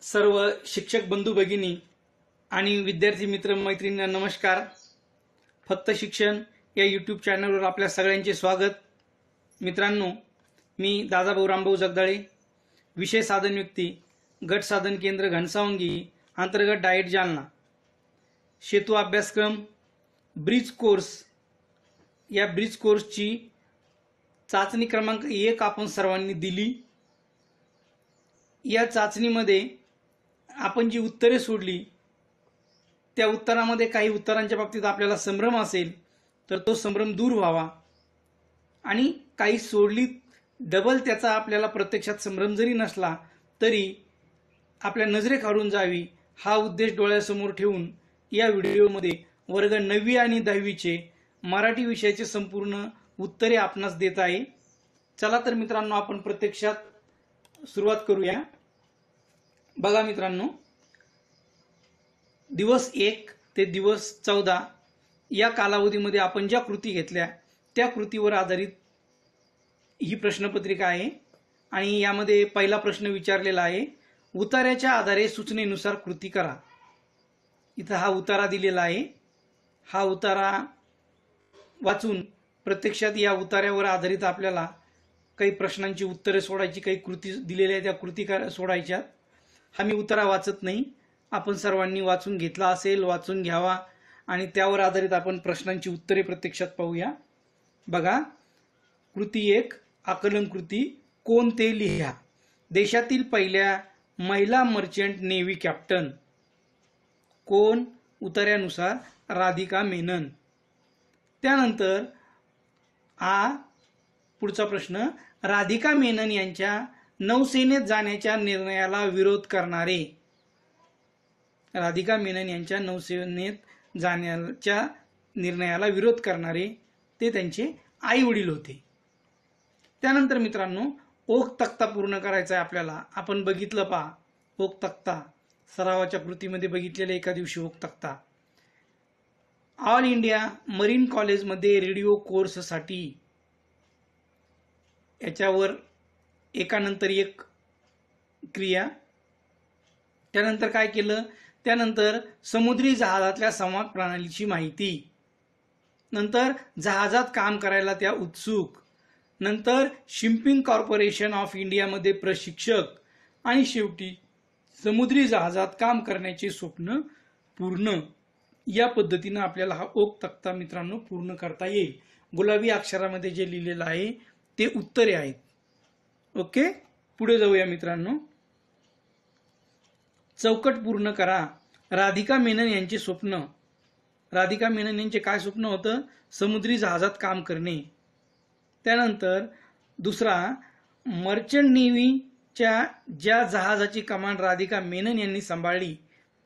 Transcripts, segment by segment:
सर्व शिक्षक बंधू भगिनी आणि विद्यार्थी मित्र मैत्रिणींना नमस्कार. फक्त शिक्षण या यूट्यूब चॅनलवर आपल्या सगळ्यांचे स्वागत. मित्रांनो, मी दादाभाऊ रामभाऊ जगदाळे, विषय साधन युक्ती, गट साधन केंद्र घनसावंगी, अंतर्गत डाएट जालना, सेतू अभ्यासक्रम ब्रिज कोर्स. या ब्रिज कोर्सची चाचणी क्रमांक 1 आपण सर्वांनी दिली. या चाचणीमध्ये आपण जी उत्तरे सोडली त्या उत्तरामध्ये काही उत्तरांच्या बाबतीत आपल्याला संभ्रम असेल तर तो संभ्रम दूर व्हावा, आणि काही सोडली डबल त्याचा आपल्याला प्रत्यक्षात संभ्रम जरी नसला तरी आपल्या नजरे काढून जावी, हा उद्देश डोळ्यासमोर ठेवून या व्हिडिओमध्ये वर्ग 9वी आणि 10वीचे मराठी विषयाचे संपूर्ण उत्तरे आपणास देत आहे. चला तर मित्रांनो, आपण प्रत्यक्षात सुरुवात करूया. बघा मित्रांनो, दिवस 1 ते दिवस 14 या कालावधीमध्ये आपण ज्या कृती घेतल्या त्या कृतीवर आधारित ही प्रश्नपत्रिका आहे. आणि यामध्ये पहिला प्रश्न विचारलेला आहे, उतार्याच्या आधारे सूचनेनुसार कृती करा. इथं हा उतारा दिलेला आहे. हा उतारा वाचून प्रत्यक्षात या उतार्यावर आधारित आपल्याला काही प्रश्नांची उत्तरे सोडायची, काही कृती दिलेल्या त्या कृती सोडायच्यात. हा मी उतारा वाचत नाही, आपण सर्वांनी वाचून घेतला असेल, वाचून घ्यावा आणि त्यावर आधारित आपण प्रश्नांची उत्तरे प्रत्यक्षात पाहूया. बघा, कृती 1, आकलन कृती. कोण ते लिहा. देशातील पहिल्या महिला मर्चंट नेव्ही कॅप्टन कोण? उतार्यानुसार राधिका मेनन. त्यानंतर पुढचा प्रश्न, राधिका मेनन यांच्या नौसेनेत जाण्याच्या निर्णयाला विरोध करणारे. राधिका मेनन यांच्या नौसेनेत जाण्याच्या निर्णयाला विरोध करणारे ते त्यांचे आई वडील होते. त्यानंतर मित्रांनो, ओक तक्ता पूर्ण करायचा आहे आपल्याला. आपण बघितलं पहा, ओक तक्ता सरावाच्या कृतीमध्ये बघितलेला एका दिवशी ओक तक्ता. ऑल इंडिया मरीन कॉलेजमध्ये रेडिओ कोर्ससाठी याच्यावर एकानंतर एक क्रिया. त्यानंतर काय केलं? त्यानंतर समुद्री जहाजातल्या संवाद प्रणालीची माहिती. नंतर जहाजात काम करायला त्या उत्सुक. नंतर शिपिंग कॉर्पोरेशन ऑफ इंडियामध्ये प्रशिक्षक. आणि शेवटी समुद्री जहाजात काम करण्याचे स्वप्न पूर्ण. या पद्धतीनं आपल्याला हा ओक तक्ता मित्रांनो पूर्ण करता येईल. गुलाबी अक्षरामध्ये जे लिहिलेलं आहे ते उत्तरे आहेत. ओके, पुढे जाऊया मित्रांनो. चौकट पूर्ण करा. राधिका मेनन यांचे स्वप्न. राधिका मेनन यांचे काय स्वप्न होतं? समुद्री जहाजात काम करणे. त्यानंतर दुसरा, मर्चंट नेव्हीच्या ज्या जहाजाची कमांड राधिका मेनन यांनी सांभाळली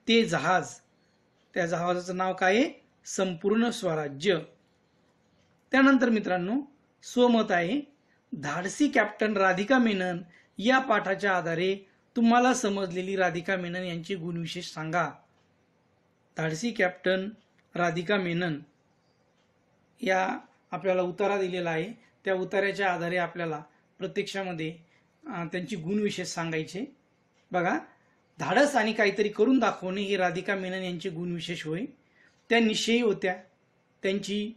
ते जहाज, त्या जहाजाचं नाव काय आहे? संपूर्ण स्वराज्य. त्यानंतर मित्रांनो, स्वमत आहे, धाडसी कॅप्टन राधिका मेनन या पाठाच्या आधारे तुम्हाला समजलेली राधिका मेनन यांची गुणविशेष सांगा. धाडसी कॅप्टन राधिका मेनन या आपल्याला उतारा दिलेला आहे. त्या उतार्याच्या आधारे आपल्याला प्रत्यक्षामध्ये त्यांची गुणविशेष सांगायचे. बघा, धाडस आणि काहीतरी करून दाखवणे हे राधिका मेनन यांचे गुणविशेष होय. त्या निश्चयी होत्या. त्यांची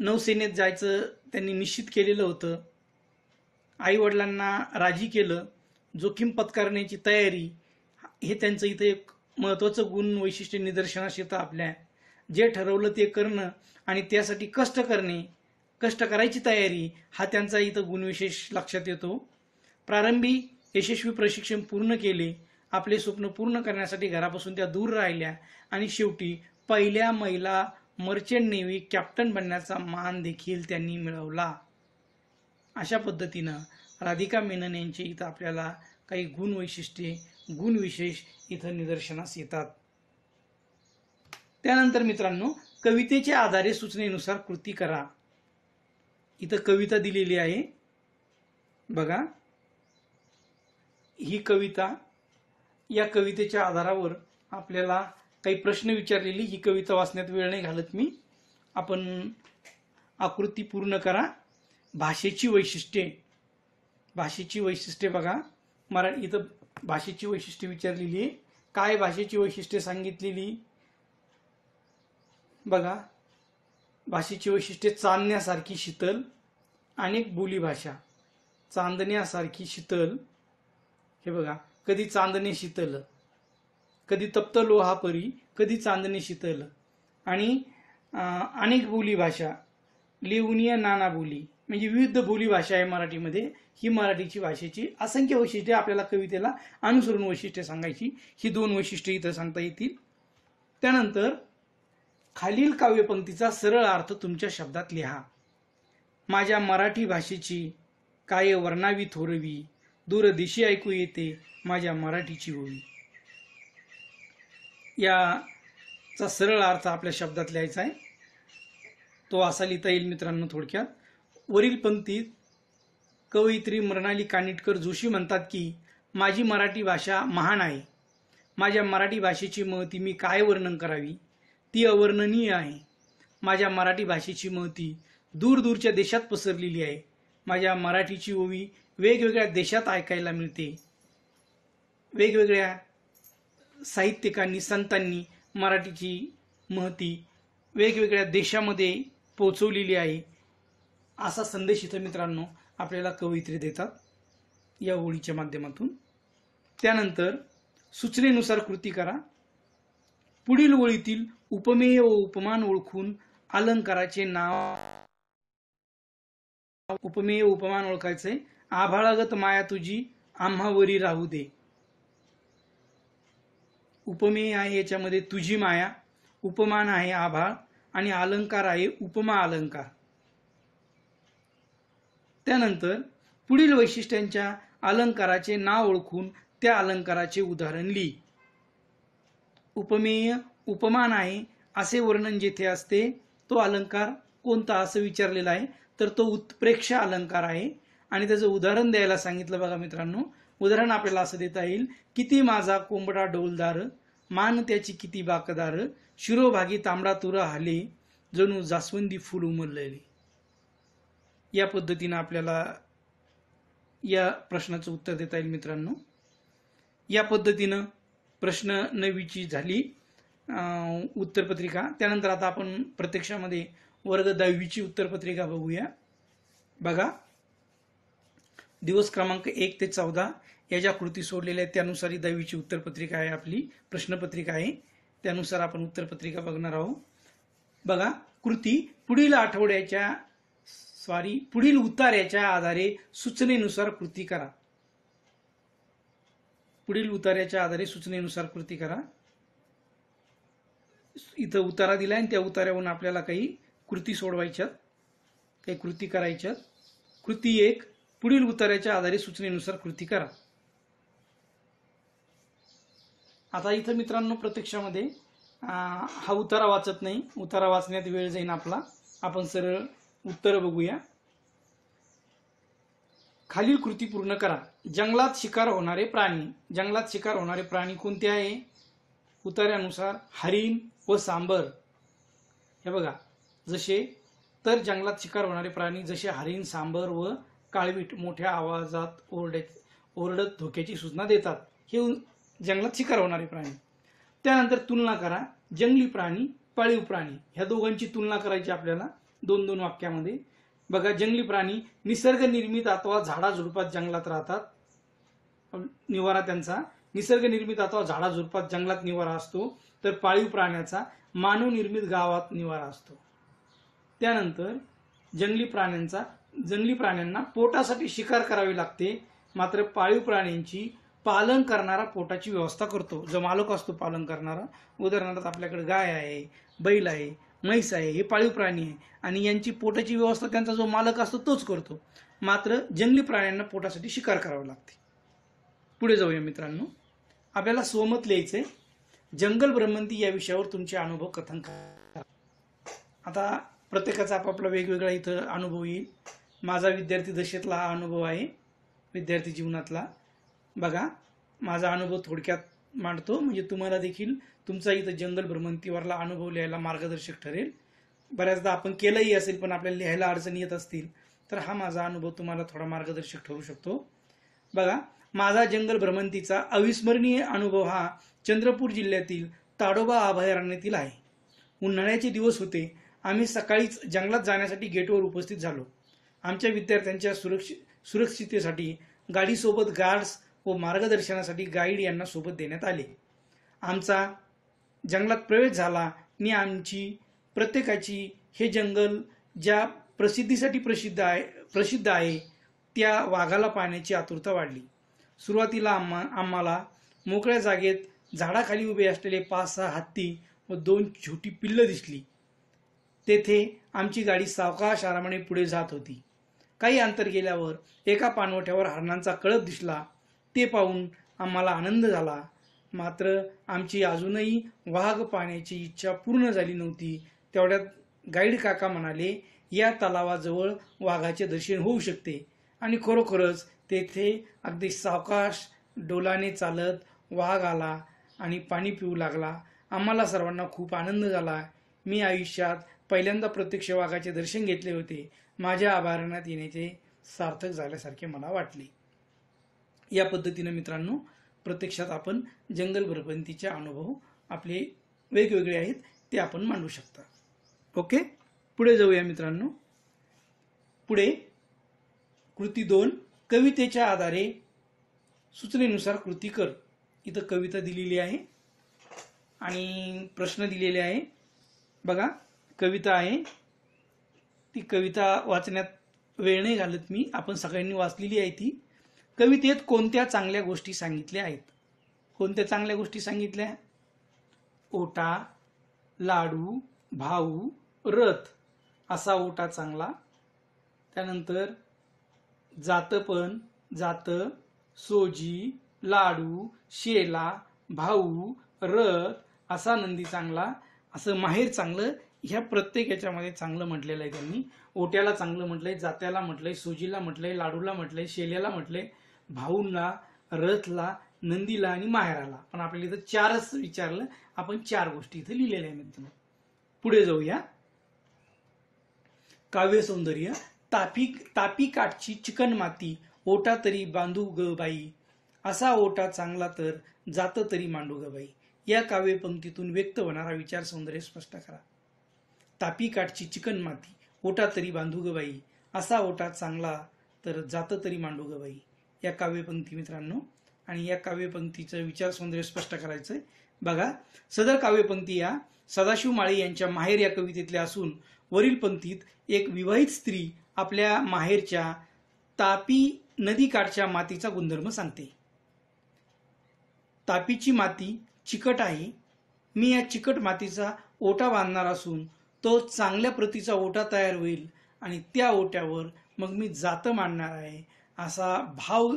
नौसेनेत जायचं त्यांनी निश्चित केलेलं होतं. आई वडिलांना राजी केलं. जोखीम पत्करण्याची तयारी हे त्यांचं इथं एक महत्त्वाचं गुण वैशिष्ट्य निदर्शनास येतं. आपल्या जे ठरवलं ते करणं आणि त्यासाठी कष्ट करणे, कष्ट करायची तयारी, हा त्यांचा इथं गुणविशेष लक्षात येतो. प्रारंभी यशस्वी प्रशिक्षण पूर्ण केले. आपले स्वप्न पूर्ण करण्यासाठी घरापासून त्या दूर राहिल्या आणि शेवटी पहिल्या महिला मर्चंट नेव्ही कॅप्टन बनण्याचा मान देखील त्यांनी मिळवला. अशा पद्धतीनं राधिका मेनन यांचे इथं आपल्याला काही गुणवैशिष्ट्ये, गुणविशेष इथं निदर्शनास येतात. त्यानंतर मित्रांनो, कवितेच्या आधारे सूचनेनुसार कृती करा. इथं कविता दिलेली आहे. बघा, ही कविता, या कवितेच्या आधारावर आपल्याला काही प्रश्न विचारलेली. ही कविता वाचण्यात वेळ नाही घालत मी. आपण आकृती पूर्ण करा. भाषेची वैशिष्ट्ये. भाषेची वैशिष्ट्ये बघा, इथं भाषेची वैशिष्ट्ये विचारलेली आहे. काय भाषेची वैशिष्ट्ये सांगितलेली बघा. भाषेची वैशिष्ट्ये चांदण्यासारखी शीतल, अनेक बोली भाषा. चांदण्यासारखी शीतल, हे बघा, कधी चांदणे शीतल, कधी तप्त लोहापरी, कधी चांदणे शीतल. आणि अनेक बोली भाषा, लिहुनिया नाना बोली, म्हणजे विविध बोली भाषा आहे मराठीमध्ये. ही मराठीची भाषेची असंख्य वैशिष्ट्ये आपल्याला कवितेला अनुसरून वैशिष्ट्ये सांगायची. ही 2 वैशिष्ट्ये इथं सांगता येतील. त्यानंतर खालील काव्यपंक्तीचा सरळ अर्थ तुमच्या शब्दात लिहा. माझ्या मराठी भाषेची काय वर्णावी थोरवी, दूर दिशी ऐकू येते माझ्या मराठीची ओवी. याचा सरळ अर्थ आपल्या शब्दात लिहायचा आहे. तो असा लिहिता येईल मित्रांनो थोडक्यात. वरील पंक्तीत कवयित्री मृणाली कानिटकर जोशी म्हणतात की माझी मराठी भाषा महान आहे. माझ्या मराठी भाषेची महती मी काय वर्णन करावी, ती अवर्णनीय आहे. माझ्या मराठी भाषेची महती दूरदूरच्या देशात पसरलेली आहे. माझ्या मराठीची ओवी वेगवेगळ्या देशात ऐकायला मिळते. वेगवेगळ्या साहित्यिकांनी, संतांनी मराठीची महती वेगवेगळ्या देशामध्ये पोहोचवलेली आहे. असा संदेश इथं मित्रांनो आपल्याला कवयित्री देतात या ओळीच्या माध्यमातून. त्यानंतर सूचनेनुसार कृती करा. पुढील ओळीतील उपमेय व उपमान ओळखून अलंकाराचे नाव. उपमेय उपमान ओळखायचे. आभाळागत माया तुझी आम्हावरी राहू दे. उपमेय आहे याच्यामध्ये तुझी माया, उपमान आहे आभाळ, आणि अलंकार आहे उपमा अलंकार. त्यानंतर पुढील वैशिष्ट्यांच्या अलंकाराचे नाव ओळखून त्या अलंकाराचे उदाहरण लिही. उपमेय उपमान आहे असे वर्णन जेथे असते तो अलंकार कोणता असं विचारलेला आहे, तर तो उत्प्रेक्ष अलंकार आहे. आणि त्याचं उदाहरण द्यायला सांगितलं बघा मित्रांनो. उदाहरण आपल्याला असं देता येईल. किती माझा कोंबडा डौलदार, मान त्याची किती बाकदार, शिरोभागी तांबडा तुरा हाले, जणू जास्वंदी फुल उमललेले. या पद्धतीनं आपल्याला या प्रश्नाचं उत्तर देता येईल मित्रांनो. या पद्धतीनं प्रश्न 9वीची झाली उत्तरपत्रिका. त्यानंतर आता आपण प्रत्यक्षामध्ये वर्ग 10वीची उत्तरपत्रिका बघूया. बघा, दिवस क्रमांक 1 ते 14 या ज्या कृती सोडलेल्या आहेत त्यानुसार ही 10वीची उत्तरपत्रिका आहे, आपली प्रश्नपत्रिका आहे. त्यानुसार आपण उत्तरपत्रिका बघणार आहोत. बघा, कृती पुढील उतार्याच्या आधारे सूचनेनुसार कृती करा. पुढील उतार्याच्या आधारे सूचनेनुसार कृती करा. इथं उतारा दिलाय आणि त्या उतार्यावरून आपल्याला काही कृती सोडवायच्यात, काही कृती करायच्यात. कृती 1, पुढील उतार्याच्या आधारे सूचनेनुसार कृती करा. आता इथं मित्रांनो प्रत्यक्षामध्ये हा उतारा वाचत नाही. उतारा वाचण्यात वेळ जाईल आपला. आपण सरळ उत्तर बघूया. खालील कृती पूर्ण करा. जंगलात शिकार होणारे प्राणी. जंगलात शिकार होणारे प्राणी कोणते आहे? उतार्यानुसार हरिण व सांबर. हे बघा, जसे तर जंगलात शिकार होणारे प्राणी जसे हरिण, सांबर व काळवीट मोठ्या आवाजात ओरडत धोक्याची सूचना देतात. हे जंगलात शिकार होणारे प्राणी. त्यानंतर तुलना करा. जंगली प्राणी, पाळीव प्राणी, ह्या दोघांची तुलना करायची आपल्याला 2-2 वाक्यामध्ये. बघा, जंगली प्राणी निसर्ग निर्मित अथवा झाडाझुडपात जंगलात राहतात. निवारा त्यांचा निसर्ग निर्मित अथवा झाडाझुडपात जंगलात निवारा असतो. तर पाळीव प्राण्याचा मानव निर्मित गावात निवारा असतो. त्यानंतर जंगली प्राण्यांना पोटासाठी शिकार करावी लागते. मात्र पाळीव प्राण्यांची पालन करणारा पोटाची व्यवस्था करतो. जो मालक असतो पालन करणारा, उदाहरणार्थ आपल्याकडे गाय आहे, बैल आहे, म्हैस आहे, हे पाळीव प्राणी आहे आणि यांची पोटाची व्यवस्था त्यांचा जो मालक असतो तोच करतो. मात्र जंगली प्राण्यांना पोटासाठी शिकार करावी लागते. पुढे जाऊया मित्रांनो. आपल्याला स्वमत लिहायचंय. जंगल भ्रमंती या विषयावर तुमचे अनुभव कथन करा. आता प्रत्येकाचा आपापला वेगवेगळा इथं अनुभव येईल. माझा विद्यार्थी दशेतला हा अनुभव आहे, विद्यार्थी जीवनातला. बघा, माझा अनुभव थोडक्यात मांडतो म्हणजे तुम्हाला देखील तुमचा इथं जंगल भ्रमंतीवरला अनुभव लिहायला मार्गदर्शक ठरेल. बऱ्याचदा आपण केलंही असेल पण आपल्याला लिहायला अडचणी येत असतील तर हा माझा अनुभव तुम्हाला थोडा मार्गदर्शक ठरू शकतो. बघा, माझा जंगल भ्रमंतीचा अविस्मरणीय अनुभव हा चंद्रपूर जिल्ह्यातील ताडोबा अभयारण्यातील आहे. उन्हाळ्याचे दिवस होते. आम्ही सकाळीच जंगलात जाण्यासाठी गेटवर उपस्थित झालो. आमच्या विद्यार्थ्यांच्या सुरक्षिततेसाठी गाडीसोबत गार्ड्स व मार्गदर्शनासाठी गाईड यांना सोबत देण्यात आले. आमचा जंगलात प्रवेश झाला आणि आमची प्रत्येकाची हे जंगल ज्या प्रसिद्धीसाठी प्रसिद्ध आहे त्या वाघाला पाहण्याची आतुरता वाढली. सुरुवातीला आम्हाला मोकळ्या जागेत झाडाखाली उभे असलेले 5-6 हत्ती व 2 छोटी पिल्लं दिसली. तेथे आमची गाडी सावकाश आरामाने पुढे जात होती. काही अंतर गेल्यावर एका पाणवठ्यावर हरणांचा कळप दिसला. ते पाहून आम्हाला आनंद झाला. मात्र आमची अजूनही वाघ पाहण्याची इच्छा पूर्ण झाली नव्हती. तेवढ्यात गाईड काका म्हणाले, या तलावाजवळ वाघाचे दर्शन होऊ शकते. आणि खरोखरच तेथे अगदी सावकाश डोलाने चालत वाघ आला आणि पाणी पिऊ लागला. आम्हाला सर्वांना खूप आनंद झाला. मी आयुष्यात पहिल्यांदा प्रत्यक्ष वाघाचे दर्शन घेतले होते. माझ्या अभयारण्यात येण्याचे सार्थक झाल्यासारखे मला वाटले. या पद्धतीने मित्रांनो प्रत्यक्षात आपण जंगल भ्रमंतीचे अनुभव आपले वेगवेगळे आहेत ते आपण मांडू शकता. ओके, पुढे जाऊया मित्रांनो. पुढे कृती 2, कवितेच्या आधारे सूचनेनुसार कृती कर. इथं कविता दिलेली आहे आणि प्रश्न दिलेले आहे. बघा, कविता आहे. ती कविता वाचण्यात वेळ नाही घालत मी, आपण सगळ्यांनी वाचलेली आहे ती. कवितेत कोणत्या चांगल्या गोष्टी सांगितल्या आहेत? कोणत्या चांगल्या गोष्टी सांगितल्या? ओटा, लाडू, भाऊ, रथ. असा ओटा चांगला. त्यानंतर जातपण, जात, सोजी, लाडू, शेला, भाऊ, रथ, असा नंदी चांगला. असं माहेर चांगलं. ह्या प्रत्येक याच्यामध्ये चांगलं म्हटलेलं आहे त्यांनी. ओट्याला चांगलं म्हटलंय, जात्याला म्हटलंय, सोजीला म्हटलंय, लाडूला म्हटलंय, शेल्याला म्हटलंय, भाऊंना, रथला, नंदीला आणि माहेराला. पण आपल्याला इथं 4च विचारलं. आपण 4 गोष्टी इथं लिहिलेल्या आहेत मित्रांनो. पुढे जाऊया. काव्य सौंदर्य. तापी काठची चिकन माती, ओटा तरी बांधू ग बाई. असा ओटा चांगला तर जात तरी मांडू ग बाई. या काव्य पंक्तीतून व्यक्त होणारा विचार सौंदर्य स्पष्ट करा. तापी काठची चिकन माती, ओटा तरी बांधू ग बाई. असा ओटा चांगला तर जात तरी मांडू ग बाई. या काव्यपंक्ती मित्रांनो, आणि या काव्यपंक्तीचं विचार सौंदर्य स्पष्ट करायचंय. बघा, सदर काव्यपंक्ती या सदाशिव माळी यांच्या माहेर या कवितेतल्या असून वरील पंक्तीत एक विवाहित स्त्री आपल्या माहेरच्या तापी नदीकाठच्या मातीचा गुणधर्म सांगते. तापीची माती चिकट आहे. मी या चिकट मातीचा ओटा बांधणार असून तो चांगल्या प्रतीचा ओटा तयार होईल आणि त्या ओट्यावर मग मी जात मांडणार आहे. असा भाव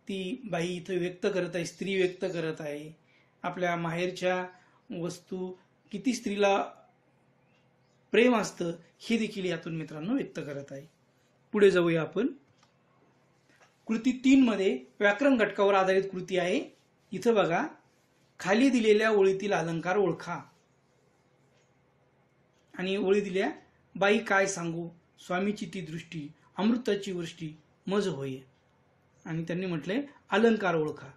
ती बाई इथं व्यक्त करत आहे, स्त्री व्यक्त करत आहे. आपल्या माहेरच्या वस्तू किती स्त्रीला प्रेम असतं हे देखील यातून मित्रांनो व्यक्त करत आहे. पुढे जाऊया आपण. कृती 3 मध्ये व्याकरण घटकावर आधारित कृती आहे. इथं बघा, खाली दिलेल्या ओळीतील अलंकार ओळखा. आणि ओळी दिल्या, बाई काय सांगू, स्वामीची ती दृष्टी, अमृताची वृष्टी मज होय. आणि त्यांनी म्हटलंय अलंकार ओळखा.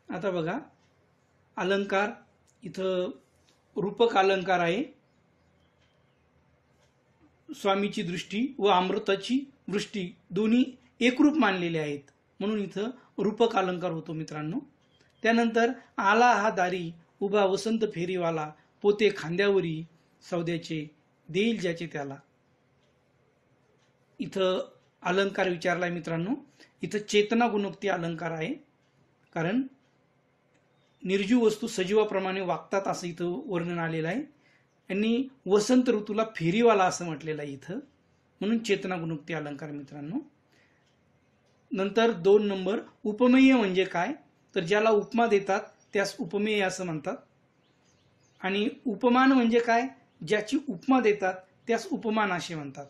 आता बघा, अलंकार इथं रूपक अलंकार आहे. स्वामीची दृष्टी व अमृताची वृष्टी दोन्ही एकरूप मानलेले आहेत, म्हणून इथं रूपक अलंकार होतो मित्रांनो. त्यानंतर आला हा दारी, उभा वसंत फेरीवाला, पोते खांद्यावरी सौद्याचे, देईल ज्याचे त्याला. इथं अलंकार विचारलाय मित्रांनो. इथं चेतना गुणोक्ती अलंकार आहे, कारण निर्जीव वस्तू सजीवाप्रमाणे वागतात असं इथं वर्णन आलेलं आहे. यांनी वसंत ऋतूला फेरीवाला असं म्हटलेलं आहे इथं, म्हणून चेतना गुणोक्ती अलंकार मित्रांनो. नंतर 2 नंबर, उपमेय म्हणजे काय, तर ज्याला उपमा देतात त्यास उपमेय असं म्हणतात. आणि उपमान म्हणजे काय, ज्याची उपमा देतात त्यास उपमान असे म्हणतात.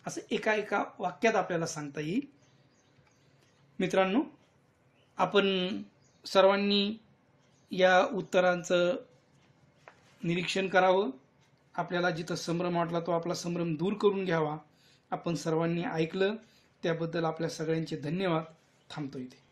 असं एका वाक्यात आपल्याला सांगता येईल. मित्रांनो, आपण सर्वांनी या उत्तरांचं निरीक्षण करावं. आपल्याला जिथं संभ्रम वाटला तो आपला संभ्रम दूर करून घ्यावा. आपण सर्वांनी ऐकलं त्याबद्दल आपल्या सगळ्यांचे धन्यवाद. थांबतो इथे.